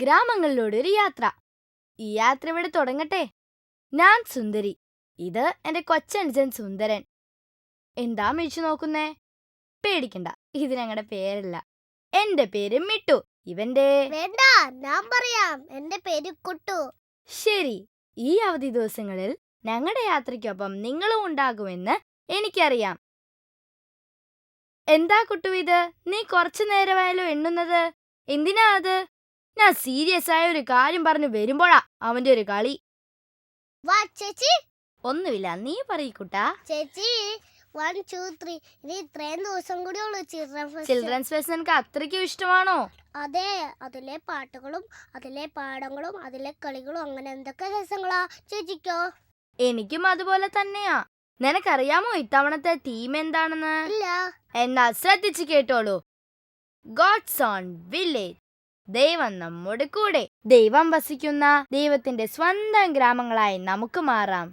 ഗ്രാമങ്ങളിലൂടെ ഒരു യാത്ര. ഈ യാത്ര ഇവിടെ തുടങ്ങട്ടെ. ഞാൻ സുന്ദരി, ഇത് എന്റെ കൊച്ചനുജൻ സുന്ദരൻ. എന്താ മിഴിച്ചു നോക്കുന്നേ? പേടിക്കണ്ട, ഇത് ഞങ്ങളുടെ പേരല്ല. എന്റെ പേര് മിട്ടു. ഇവന്റെ വേണ്ട, ഞാൻ പറയാം. എന്റെ പേര് കുട്ടു. ശരി, ഈ അവധി ദിവസങ്ങളിൽ ഞങ്ങളുടെ യാത്രയ്ക്കൊപ്പം നിങ്ങളും ഉണ്ടാകുമെന്ന് എനിക്കറിയാം. എന്താ കുട്ടു ഇത്? നീ കുറച്ചു നേരമായാലോ എണ്ണുന്നത്? എന്തിനാ അത്? ഞാൻ സീരിയസ് ആയ ഒരു കാര്യം പറഞ്ഞു വരുമ്പോഴാ അവന്റെ ഒരു കളി. വാ ചേച്ചി. ഒന്നുമില്ല, നീ പറയൂട്ടാ. ചേച്ചി 1 2 3 ഇനി ഇത്രയും ദിവസം കൂടി ഉള്ളു ചിൽഡ്രൻസ് ഫെസ്റ്റ്. നിനക്ക് അത്രയ്ക്കും ഇഷ്ടമാണോ? അതെ, അതിലെ പാട്ടുകളും അതിലെ പാടങ്ങളും അതിലെ കളികളും അങ്ങനെ എന്തൊക്കെ രസങ്ങളാ ചേച്ചിക്കോ? എനിക്കും അതുപോലെ തന്നെയാ. നിനക്കറിയാമോ ഇത്തവണത്തെ തീം എന്താണെന്ന്? ഇല്ല. എന്നാൽ ശ്രദ്ധിച്ചു കേട്ടോളൂ. God's own village. ദൈവം നമ്മുടെ കൂടെ. ദൈവം വസിക്കുന്ന ദൈവത്തിന്റെ സ്വന്തം ഗ്രാമങ്ങളായി നമുക്ക് മാറാം.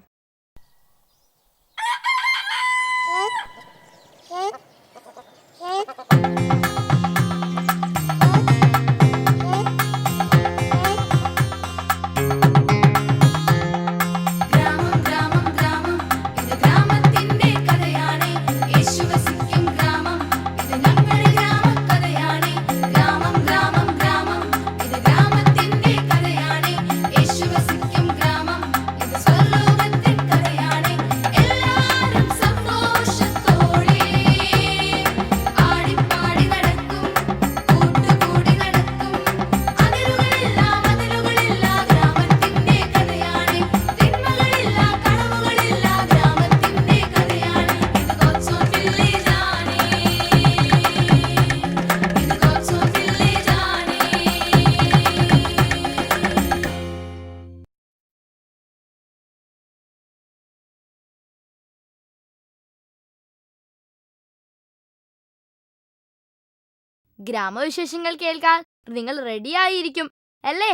ഗ്രാമവിശേഷങ്ങൾ കേൾക്കാൻ നിങ്ങൾ റെഡിയായിരിക്കും അല്ലേ?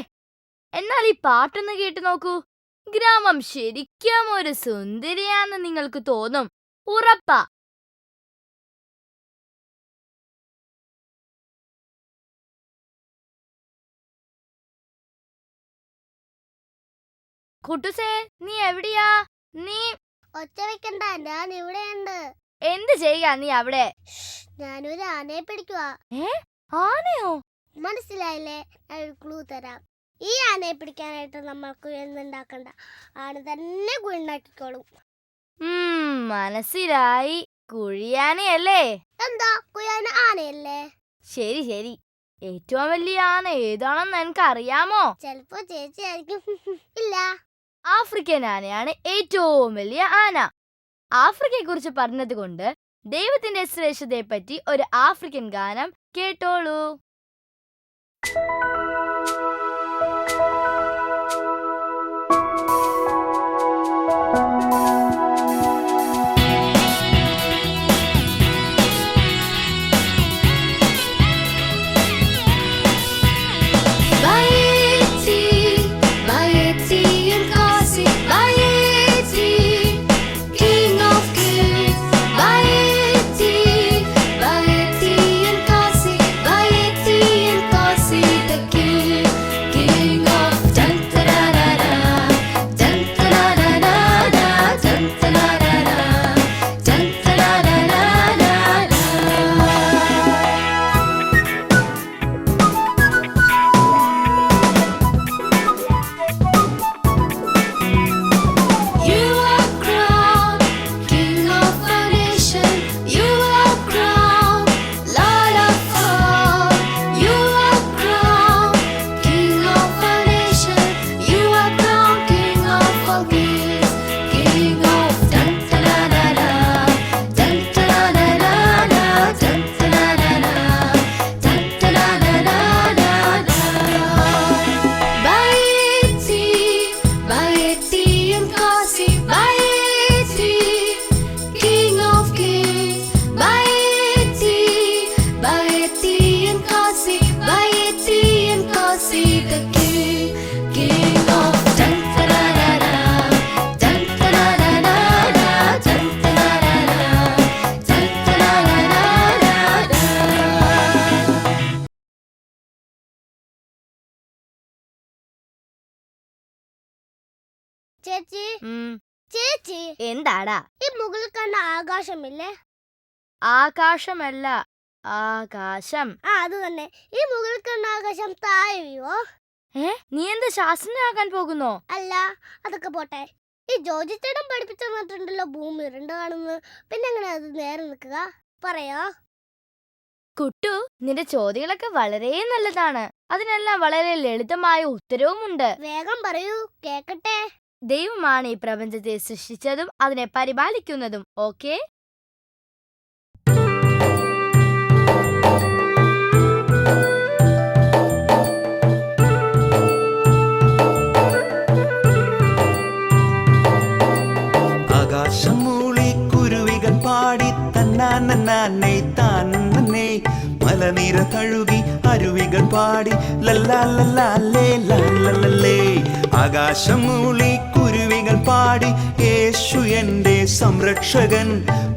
എന്നാൽ ഈ പാട്ടൊന്ന് കേട്ടു നോക്കൂ. ഗ്രാമം ശരിക്കും ഒരു സുന്ദരിയാന്ന് നിങ്ങൾക്ക് തോന്നും, ഉറപ്പാ. കുട്ടുസേ, നീ എവിടെയാ? നീ ഒച്ച വെക്കണ്ട, ഞാൻ ഇവിടെയുണ്ട്. എന്ത് ചെയ്യാ നീ അവിടെ? ഞാനൊരു ആനയെ പിടിക്കുക. ആനയോ? മനസ്സിലായില്ലേ? ഞാൻ ഒരു ക്ലൂ തരാം. ഈ ആനയെ പിടിക്കാനായിട്ട് നമ്മൾക്ക് എന്തുണ്ടാക്കണ്ട, ആന തന്നെ കുഴിണ്ടാക്കിക്കോളും. മനസ്സിലായി. കുഴിയാനയല്ലേ? എന്താ, കുഴിയാന ആനയല്ലേ? ശരി ശരി. ഏറ്റവും വലിയ ആന ഏതാണെന്ന് എനിക്ക് അറിയാമോ? ചെലപ്പോ ചേച്ചി ആയിരിക്കും. ഇല്ല, ആഫ്രിക്കൻ ആനയാണ് ഏറ്റവും വലിയ ആന. ആഫ്രിക്കയെ കുറിച്ച് പറഞ്ഞത് കൊണ്ട് ദൈവത്തിന്റെ ശ്രേഷ്ഠതയെ പറ്റി ഒരു ആഫ്രിക്കൻ ഗാനം കേട്ടോളൂ. ചേച്ചി ഉം, ചേച്ചി എന്താടാ? ഈ മുകളിൽ കണ്ട ആകാശമില്ലേ? ആകാശമല്ല, ആകാശം. അത് തന്നെ. ഈ മുകളിൽ കണ്ട ആകാശം താഴെ വീഴോ? നീ എന്താ ശാസ്ത്രജ്ഞനാകാൻ പോകുന്നോ? അല്ല, അതൊക്കെ പോട്ടെ. ഈ ജോജി ചേട്ടൻ പഠിപ്പിച്ചു തന്നിട്ടുണ്ടല്ലോ ഭൂമി ഉരുണ്ട് കാണുന്നു. പിന്നെ എങ്ങനെ അത് നേരെ നിൽക്കുക? പറയോ? കുട്ടു, നിന്റെ ചോദ്യങ്ങളൊക്കെ വളരെ നല്ലതാണ്. അതിനെല്ലാം വളരെ ലളിതമായ ഉത്തരവുമുണ്ട്. വേഗം പറയൂ, കേക്കട്ടെ. ദൈവമാണ് ഈ പ്രപഞ്ചത്തെ സൃഷ്ടിച്ചതും അതിനെ പരിപാലിക്കുന്നതും. ഓക്കേ? ആകാശം മൂളി കുരുവികൾ പാടി തന്നാനേ താനേ, മലനിര തഴുകി അരുവികൾ പാടി ലല്ലാലേ ലല്ലല്ലേ. ആകാശം മൂളി കുരുവികൾ പാടി യേശു എന്റെ സംരക്ഷകൻ,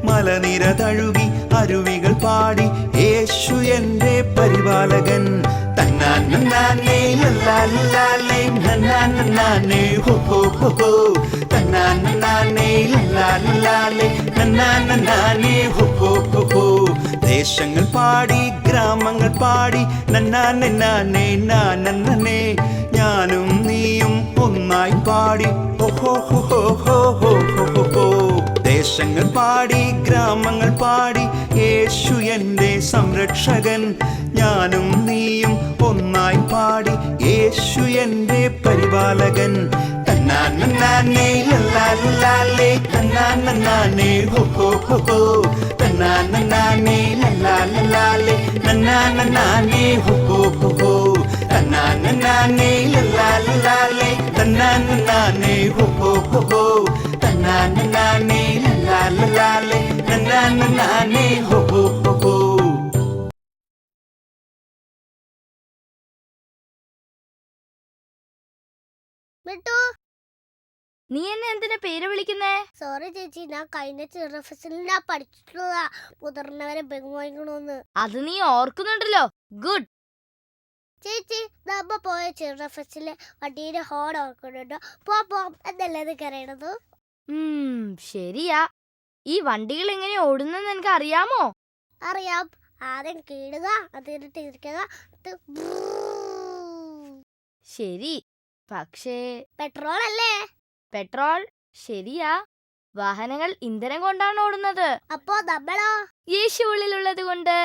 മലനിര തഴുകി അരുവികൾ പാടി യേശു എന്റെ പരിപാലകൻ. തന്നാനേ ലല്ലാലേ നന്നാനേ ഹോ ഹോ ഹോ, തന്നാനേ ലല്ലാലേ നന്നാനേ ഹോ ഹോ ഹോ. ദേശങ്ങൾ പാടി ഗ്രാമങ്ങൾ പാടി നന്നാനേ നാനേ, ഞാനും നീയും ഒന്നായി പാടി ഓഹോ ഹോ ഹോ ഹോ ഹോ ഹോ ഹോ. ദേശങ്ങൾ പാടി ഗ്രാമങ്ങൾ പാടി യേശു എന്റെ സംരക്ഷകൻ, ഞാനും നീയും ഒന്നായി പാടി യേശു എന്റെ പരിപാലകൻ. തന്നാനേ ലല്ലാലേ നന്നാനേ ഹോ ഹോ ഹോ, തന്നാനേ ലല്ലാലേ നന്നാനേ ഹോ ഹോ ഹോ, തന്നാനേ ലല്ലാലേ നന്നാനേ ഹോ ഹോ ഹോ, തന്നാനേ ലല്ലാലേ നന്നാനേ ഹോ ഹോ ഹോ. മിട്ടു, നീ എന്നെ എന്തിനാ പേര് വിളിക്കുന്നേ? സോറി ചേച്ചി, ഞാൻ കഴിഞ്ഞ ചിൽഡ്രൻ ഫെസ്റ്റിവലിനാ പഠിച്ചിട്ടുള്ളതാ മുതിർന്നവരെ ബഹുമാനിക്കണമെന്ന്. അത് നീ ഓർക്കുന്നുണ്ടല്ലോ. ഗുഡ്. ചേച്ചി, നമ്മ പോയ ചിൽഡ്രൻ ഫെസ്റ്റില് വണ്ടിയുടെ ഹോൺ ഓർക്കുന്നുണ്ടോ? പോം എന്നല്ലേ കരയണത്? ശരിയാ. ഈ വണ്ടികൾ എങ്ങനെ ഓടുന്നെന്ന് എനിക്ക് അറിയാമോ? അറിയാം. ആദ്യം കീഴുക, അതിന് തിരിക്കുക. ശരി, പക്ഷേ പെട്രോൾ അല്ലേ? പെട്രോൾ. ശരിയാ. വാഹനങ്ങൾ ഇന്ധനം കൊണ്ടാണ് ഓടുന്നത്. അപ്പോ നമ്മളോ? യേശു ഉള്ളിലുള്ളത് കൊണ്ട്.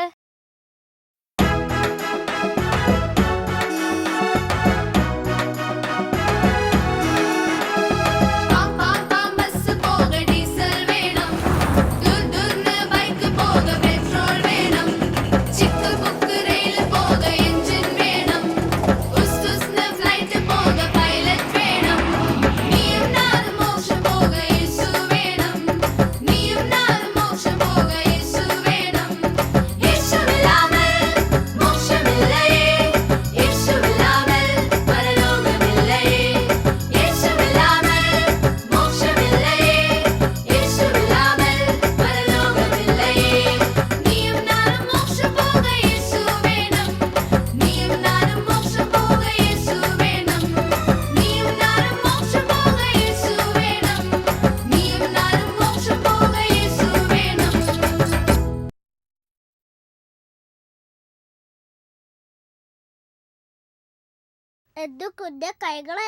എന്റെ കുഞ്ഞെ കൈകളും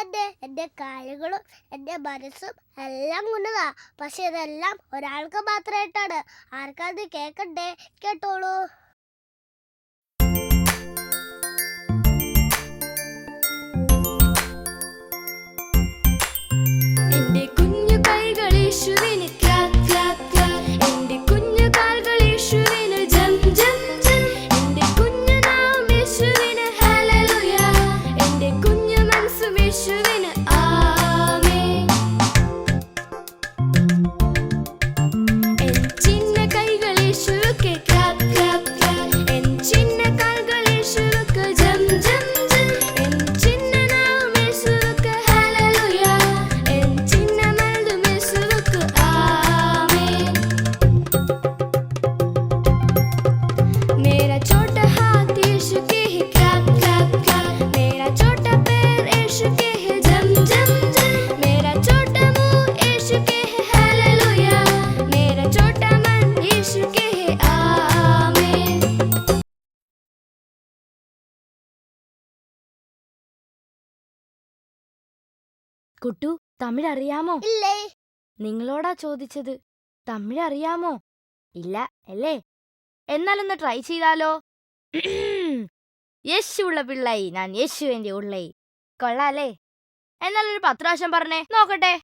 എന്റെ കാലുകളും എന്റെ മനസ്സും എല്ലാം കൊണ്ടതാ. പക്ഷെ ഇതെല്ലാം ഒരാൾക്ക് മാത്രമായിട്ടാണ്. ആർക്കാത് കേക്കണ്ടേ? കേട്ടോളൂ. എന്റെ കുഞ്ഞു കൈകൾ യേശുവിന് ക്ലാപ് ക്ലാപ് ക്ലാപ്, എന്റെ കുഞ്ഞു കാലുകൾ യേശുവിന് ജം ജം ജം, എന്റെ കുഞ്ഞു നാം യേശുവിന് ഹല്ലേലൂയ, എന്റെ കുഞ്ഞു മനസ്സും യേശുവിന് ആമേൻ. എൻ ചിന്ന കൈകൾ യേശുവേ clap clap clap. Kuttu, Tamil അറിയാമോ? ഇല്ലേ? നിങ്ങളോടാ ചോദിച്ചത്. തമിഴ് അറിയാമോ? ഇല്ല അല്ലേ? എന്നാലൊന്ന് ട്രൈ ചെയ്താലോ? യേശു ഉള്ള പിള്ളൈ, ഞാൻ യേശുവിന്റെ ഉള്ളൈ. കൊള്ളാലേ? എന്നാലൊരു 10 പ്രാവശ്യം പറഞ്ഞേ നോക്കട്ടെ.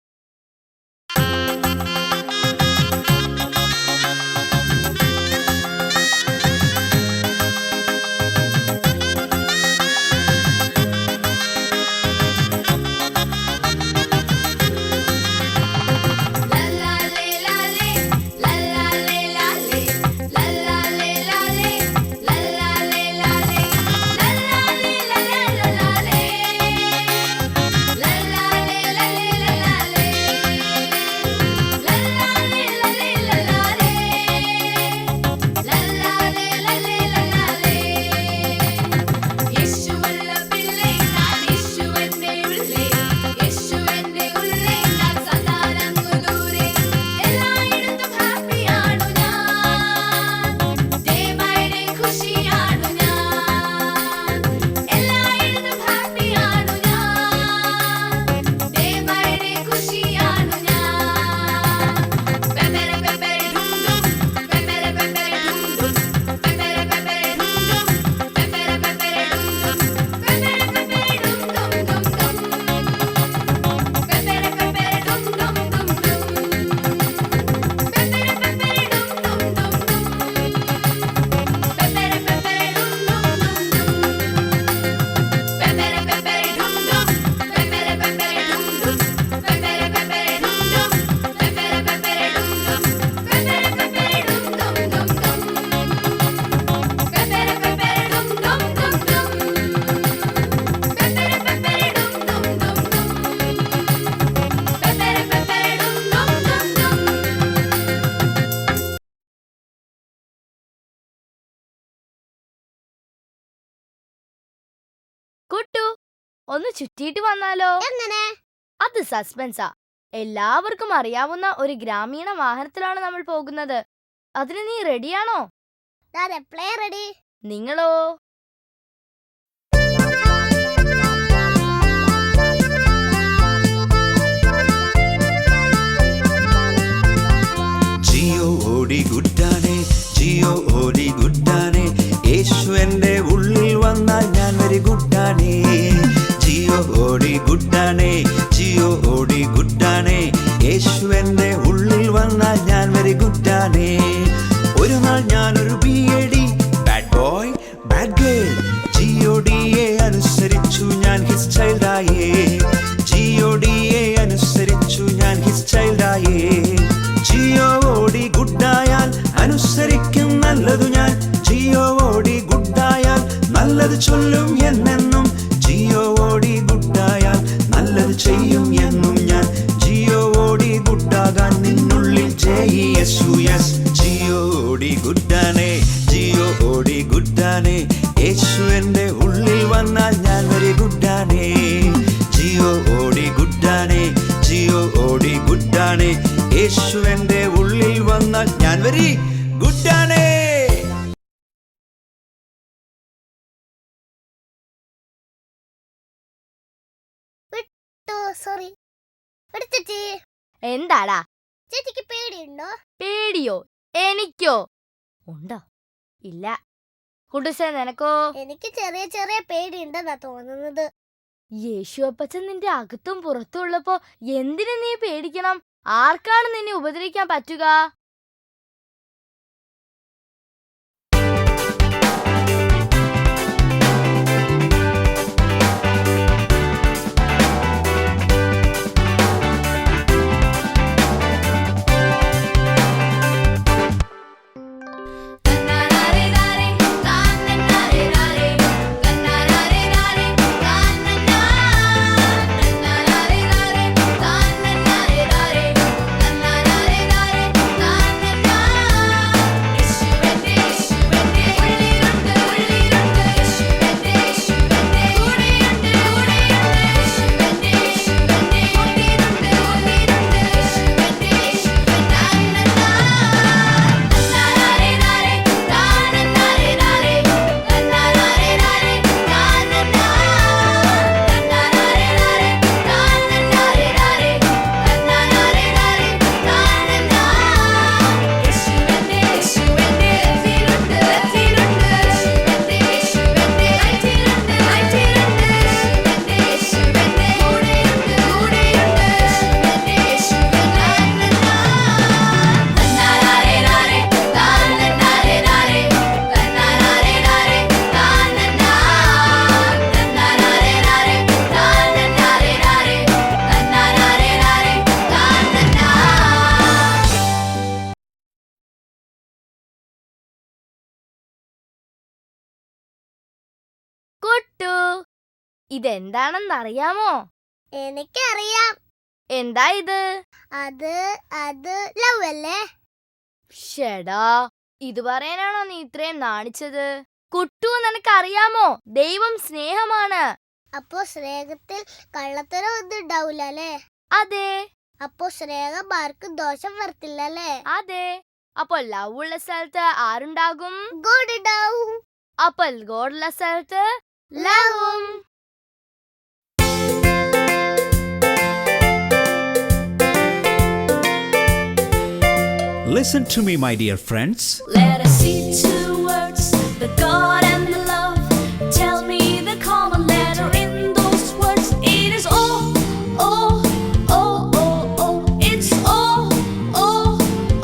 കുട്ടു, ഒന്ന് ചുറ്റിയിട്ട് വന്നാലോ? എങ്ങനെ? അത് സസ്പെൻസാ. എല്ലാവർക്കും അറിയാവുന്ന ഒരു ഗ്രാമീണ വാഹനത്തിലാണ് നമ്മൾ പോകുന്നത്. അതിന് നീ റെഡിയാണോ? എപ്പോഴേ റെഡി. നിങ്ങളോ? ജിയോ ഓടി ഗുഡാനെ, ജിയോ ഓടി ഗുഡാനെ, യേശു എന്റെ ഉള്ളിൽ വന്നാൽ ഞാൻ വെരി ഗുഡാനെ. ജിയോ ഓടി ഗുഡാനെ, ജിയോ ഓടി ഗുഡാനെ, യേശു എന്റെ ഉള്ളിൽ വന്നാൽ ഞാൻ വെരി ഗുഡാനെ. ഒരു നാൾ ഞാനൊരു BAD, bad boy bad girl, GODയെ അനുസരിച്ചു ഞാൻ ഹിസ് ചൈൽഡായേ. GODയെ അനുസരിച്ചു ഞാൻ ഹിസ് ചൈൽഡായേ. ജിയോ ഓടി ഗുഡായാൽ അനുസരിക്കും നല്ലതു ഞാൻ. ജിയോ ഓടി ഗുഡായാൽ നല്ലത് ചൊല്ലും എന്നെന്നും. ജിയോ ഓടി ഗുഡായാൽ നല്ലത് ചെയ്യും എന്നും ഞാൻ. ജിയോ ഓടി ഗുഡാകാൻ നിന്നുള്ളിൽ JESUS. ജിയോ ഓടി ഗുഡാനെ, ജിയോ ഓടി ഗുഡാനെ, യേശു എന്റെ ഉള്ളിൽ വന്നാൽ ഞാൻ വെരി ഗുഡാനെ. ജിയോ ഓടി ഗുഡാനെ, ജിയോ ഓടി ഗുഡാനെ, യേശു എന്റെ ഉള്ളിൽ വന്നാൽ ഞാൻ വെരി ഗുഡാനെ. സോറി. ചേച്ചി, എന്താടാ? ചേച്ചിക്ക് പേടിയുണ്ടോ? പേടിയോ? എനിക്കോ? ഉണ്ടോ? ഇല്ല. കുടുസേ, നിനക്കോ? എനിക്ക് ചെറിയ ചെറിയ പേടിയുണ്ടെന്നാ തോന്നുന്നത്. യേശു അപ്പച്ചൻ നിന്റെ അകത്തും പുറത്തും ഉള്ളപ്പോ എന്തിനു നീ പേടിക്കണം? ആർക്കാണ് നിന്നെ ഉപദ്രവിക്കാൻ പറ്റുക? Na കുട്ടു, ഇതെന്താണെന്നറിയാമോ? എനിക്കറിയാം. എന്താ ഇത്? അത് ലവ് അല്ലേ? ഷെടാ, ഇത് പറയാനാണോ നീ ഇത്രയും നാണിച്ചത്? കുട്ടു, നിനക്കറിയാമോ, ദൈവം സ്നേഹമാണ്. അപ്പോ സ്നേഹത്തിൽ കള്ളത്തരം ഒന്നും ഉണ്ടാവൂല അല്ലേ? അതെ. അപ്പോ സ്നേഹം ആർക്കും ദോഷം വരത്തില്ല അല്ലേ? അതെ. അപ്പോൾ ലവ് ഉള്ള സ്ഥലത്ത് ആരുണ്ടാകും? ഗോഡ് ഉണ്ടാവും. അപ്പോൾ ഗോഡുള്ള സ്ഥലത്ത് ലവും. Listen to me, my dear friends. Let us see two words, the God and the love. Tell me the common letter in those words. It is oh, oh, oh, oh, oh. It's oh, oh,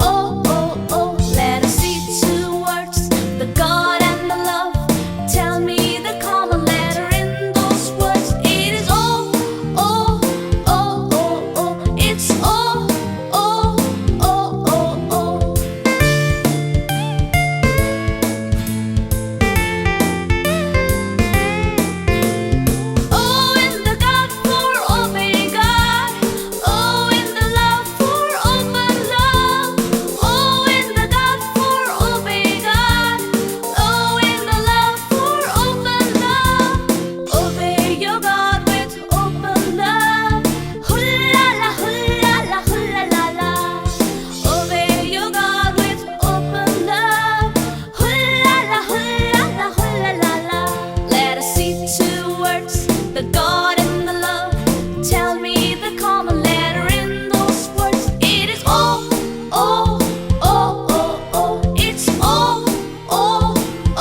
oh, oh, oh. Let us see two words, the God and the love. Tell me the common letter in those words. It is oh, oh, oh, oh, oh. It's oh, oh, oh, oh, oh. Oh, in the God for obey God. Oh, in the love for open love. Oh, in the God for obey God. Oh, in the love for open love. Obey your God with open love. Hulla la hulla la hulla la la. Obey your God with open love. Hulla la hulla la hulla la la. Let us see two words, the God and the love. Tell me the common letter in those words. It is oh, oh, oh, oh, oh. It's oh, oh,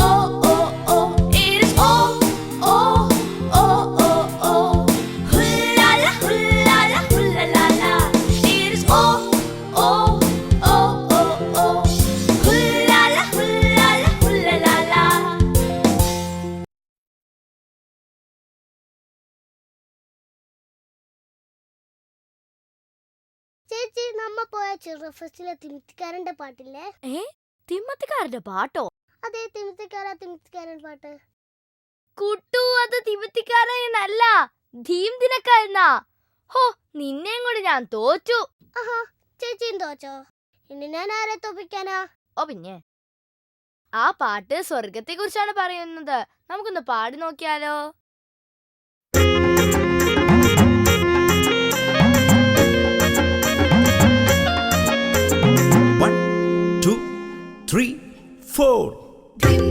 oh, oh, oh. It is oh, oh, oh, oh, oh. Hulla la hulla la hulla la la. It is oh, oh, oh, oh, oh. Hulla la hulla la hulla la la. ചേച്ചി, നമ്മ പോയ ചിറഫസിലെ തിമിത്തിക്കാരന്റെ പാട്ടില്ലേ? തിമ്മത്തിക്കാരന്റെ പാട്ടോ? അതെ, തിമിത്തിക്കാരൻ പാട്ട്. കുട്ടു, അത് തിമ്മത്തിക്കാരനല്ല, ധീം ദിനക്കാരനാ. ഹോ, നിന്നെയും കൂടി ഞാൻ തോറ്റു. ആഹാ, ചേച്ചിയും തോച്ചോ? ഇനി ഞാൻ ആരെ തോപ്പിക്കാനാ? ഓ പിന്നെ, ആ പാട്ട് സ്വർഗത്തെ കുറിച്ചാണ് പറയുന്നത്. നമുക്കൊന്ന് പാടി നോക്കിയാലോ? One, two, three, four. Dream